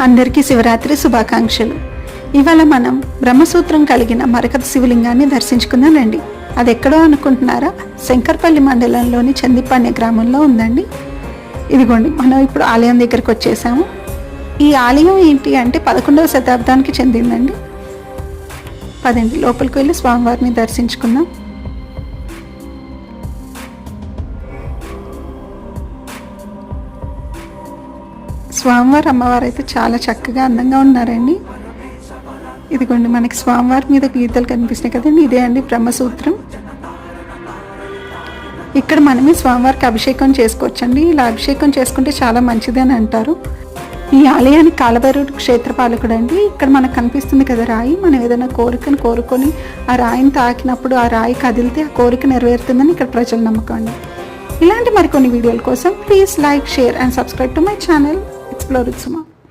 అందరికీ శివరాత్రి శుభాకాంక్షలు. ఇవాళ మనం బ్రహ్మసూత్రం కలిగిన మరకత శివలింగాన్ని దర్శించుకుందాం రండి. అది ఎక్కడో అనుకుంటున్నారా? శంకర్పల్లి మండలంలోని చందిపాణ్య గ్రామంలో ఉందండి. ఇదిగోండి, మనం ఇప్పుడు ఆలయం దగ్గరికి వచ్చేసాము. ఈ ఆలయం ఏంటి అంటే 11వ శతాబ్దానికి చెందిందండి. పదండి లోపలికి వెళ్ళి స్వామివారిని దర్శించుకుందాం. స్వామివారు అమ్మవారు అయితే చాలా చక్కగా అందంగా ఉన్నారండి. ఇదిగోండి, మనకి స్వామివారి మీద గీతలు కనిపిస్తున్నాయి కదండి, ఇదే అండి బ్రహ్మసూత్రం. ఇక్కడ మనమే స్వామివారికి అభిషేకం చేసుకోవచ్చండి. ఇలా అభిషేకం చేసుకుంటే చాలా మంచిది అని అంటారు. ఈ ఆలయానికి కాలభైరవుడు క్షేత్రపాలకుడు అండి. ఇక్కడ మనకు కనిపిస్తుంది కదా రాయి, మనం ఏదైనా కోరికను కోరుకొని ఆ రాయిని తాకినప్పుడు ఆ రాయి కదిలితే ఆ కోరిక నెరవేరుతుందని ఇక్కడ ప్రజల నమ్మకం అండి. ఇలాంటి మరికొన్ని వీడియోల కోసం please like, share and subscribe to my channel explore with Suma.